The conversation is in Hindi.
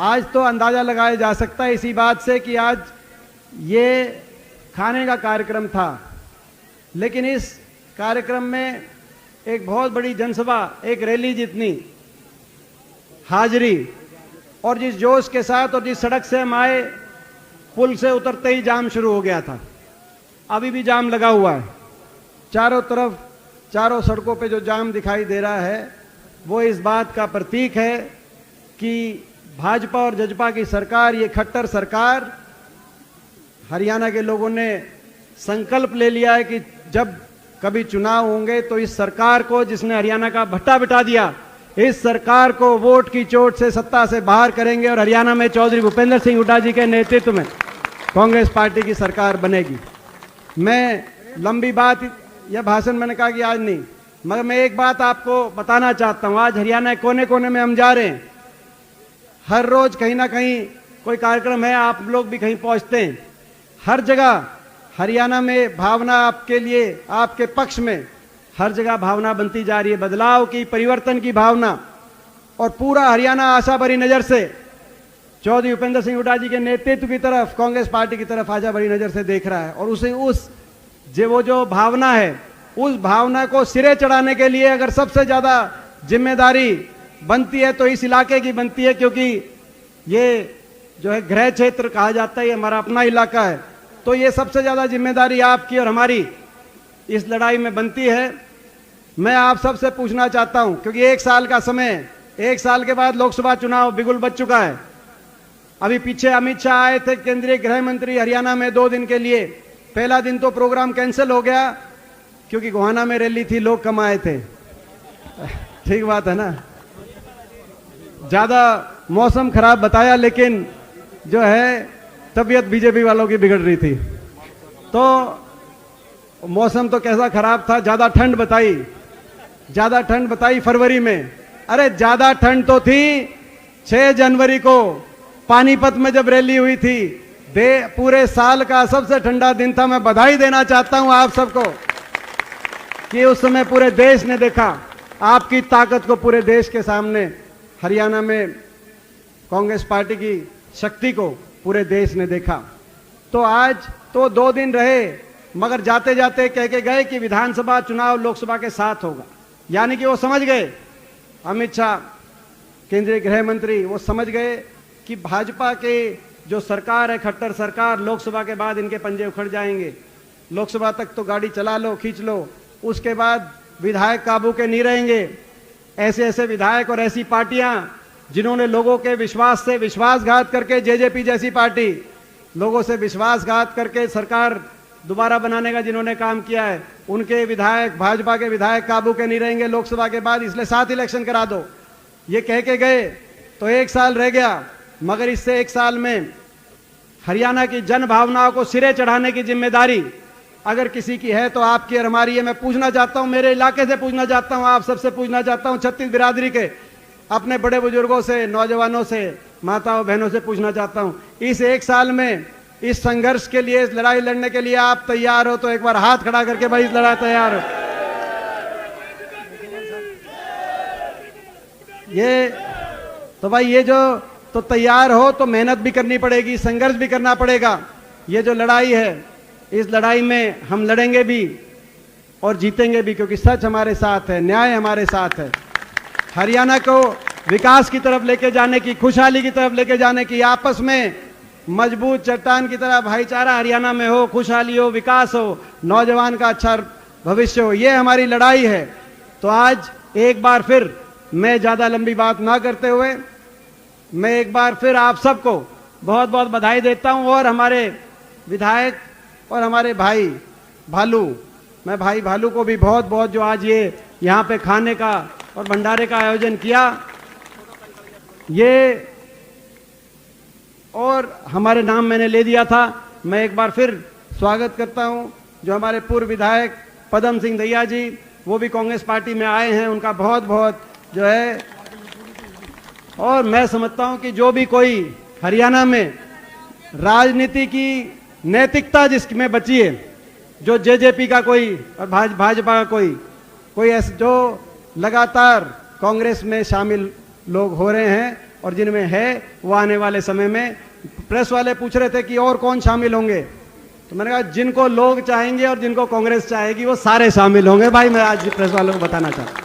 आज तो अंदाजा लगाया जा सकता है इसी बात से कि आज ये खाने का कार्यक्रम था, लेकिन इस कार्यक्रम में एक बहुत बड़ी जनसभा, एक रैली जितनी हाजिरी और जिस जोश के साथ और जिस सड़क से हम आए, पुल से उतरते ही जाम शुरू हो गया था। अभी भी जाम लगा हुआ है चारों तरफ। चारों सड़कों पे जो जाम दिखाई दे रहा है वो इस बात का प्रतीक है कि भाजपा और जजपा की सरकार, ये खट्टर सरकार, हरियाणा के लोगों ने संकल्प ले लिया है कि जब कभी चुनाव होंगे तो इस सरकार को, जिसने हरियाणा का भट्टा बिठा दिया, इस सरकार को वोट की चोट से सत्ता से बाहर करेंगे और हरियाणा में चौधरी भूपेंद्र सिंह हुड्डा जी के नेतृत्व में कांग्रेस पार्टी की सरकार बनेगी। मैं लंबी बात या भाषण मैंने कहा कि आज नहीं, मगर मैं एक बात आपको बताना चाहता हूं। आज हरियाणा के कोने कोने में हम जा रहे हैं, हर रोज कहीं ना कहीं कोई कार्यक्रम है, आप लोग भी कहीं पहुंचते हैं। हर जगह हरियाणा में भावना आपके लिए, आपके पक्ष में हर जगह भावना बनती जा रही है, बदलाव की, परिवर्तन की भावना। और पूरा हरियाणा आशा भरी नजर से चौधरी भूपेंद्र सिंह हुड्डा जी के नेतृत्व की तरफ, कांग्रेस पार्टी की तरफ आशा भरी नजर से देख रहा है। और उसे वो जो भावना है, उस भावना को सिरे चढ़ाने के लिए अगर सबसे ज्यादा जिम्मेदारी बनती है तो इस इलाके की बनती है, क्योंकि ये जो है गृह क्षेत्र कहा जाता है, ये हमारा अपना इलाका है। तो ये सबसे ज्यादा जिम्मेदारी आपकी और हमारी इस लड़ाई में बनती है। मैं आप सबसे पूछना चाहता हूं, क्योंकि 1 साल का समय, 1 साल के बाद लोकसभा चुनाव बिगुल बज चुका है। अभी पीछे अमित शाह आए थे, केंद्रीय गृह मंत्री, हरियाणा में 2 दिन के लिए। पहला दिन तो प्रोग्राम कैंसिल हो गया क्योंकि गोहाना में रैली थी, लोग कम आए थे। ठीक बात है ना, ज्यादा मौसम खराब बताया, लेकिन जो है तबीयत बीजेपी वालों की बिगड़ रही थी। तो मौसम तो कैसा खराब था, ज्यादा ठंड बताई फरवरी में। अरे ज्यादा ठंड तो थी 6 जनवरी को पानीपत में जब रैली हुई थी, पूरे साल का सबसे ठंडा दिन था। मैं बधाई देना चाहता हूं आप सबको कि उस समय पूरे देश ने देखा आपकी ताकत को, पूरे देश के सामने हरियाणा में कांग्रेस पार्टी की शक्ति को पूरे देश ने देखा। तो आज तो 2 दिन रहे, मगर जाते जाते कह के गए कि विधानसभा चुनाव लोकसभा के साथ होगा। यानी कि वो समझ गए, अमित शाह केंद्रीय गृह मंत्री, वो समझ गए कि भाजपा के जो सरकार है, खट्टर सरकार, लोकसभा के बाद इनके पंजे उखड़ जाएंगे। लोकसभा तक तो गाड़ी चला लो, खींच लो, उसके बाद विधायक काबू के नहीं रहेंगे। ऐसे ऐसे विधायक और ऐसी पार्टियां जिन्होंने लोगों के विश्वास से विश्वासघात करके, जेजेपी जैसी पार्टी लोगों से विश्वासघात करके सरकार दोबारा बनाने का जिन्होंने काम किया है, उनके विधायक, भाजपा के विधायक काबू के नहीं रहेंगे लोकसभा के बाद, इसलिए 7 इलेक्शन करा दो, ये कह के गए। तो 1 साल रह गया, मगर इससे 1 साल में हरियाणा की जन भावनाओं को सिरे चढ़ाने की जिम्मेदारी अगर किसी की है तो आपकी और हमारी है। मैं पूछना चाहता हूं, मेरे इलाके से पूछना चाहता हूं, आप सबसे पूछना चाहता हूं, छत्तीस बिरादरी के अपने बड़े बुजुर्गों से, नौजवानों से, माताओं बहनों से पूछना चाहता हूं, इस 1 साल में इस संघर्ष के लिए, इस लड़ाई लड़ने के लिए आप तैयार हो तो एक बार हाथ खड़ा करके भाई इस लड़ाई तैयार हो। ये तो भाई ये जो तो तैयार हो तो मेहनत भी करनी पड़ेगी, संघर्ष भी करना पड़ेगा। ये जो लड़ाई है, इस लड़ाई में हम लड़ेंगे भी और जीतेंगे भी, क्योंकि सच हमारे साथ है, न्याय हमारे साथ है। हरियाणा को विकास की तरफ लेके जाने की, खुशहाली की तरफ लेके जाने की, आपस में मजबूत चट्टान की तरह भाईचारा हरियाणा में हो, खुशहाली हो, विकास हो, नौजवान का अच्छा भविष्य हो, ये हमारी लड़ाई है। तो आज एक बार फिर मैं ज्यादा लंबी बात ना करते हुए, मैं एक बार फिर आप सबको बहुत बहुत बधाई देता हूं। और हमारे विधायक और हमारे भाई भालू, मैं भाई भालू को भी बहुत बहुत, जो आज ये यहाँ पे खाने का और भंडारे का आयोजन किया, ये और हमारे नाम मैंने ले दिया था। मैं एक बार फिर स्वागत करता हूं जो हमारे पूर्व विधायक पदम सिंह दैया जी, वो भी कांग्रेस पार्टी में आए हैं, उनका बहुत बहुत जो है। और मैं समझता हूं कि जो भी कोई हरियाणा में राजनीति की नैतिकता जिसमें बची है, जो जेजेपी का कोई और भाजपा का कोई ऐसे जो लगातार कांग्रेस में शामिल लोग हो रहे हैं, और जिनमें है वो आने वाले समय में। प्रेस वाले पूछ रहे थे कि और कौन शामिल होंगे, तो मैंने कहा जिनको लोग चाहेंगे और जिनको कांग्रेस चाहेगी वो सारे शामिल होंगे भाई। मैं आज प्रेस वालों को बताना चाहता हूं।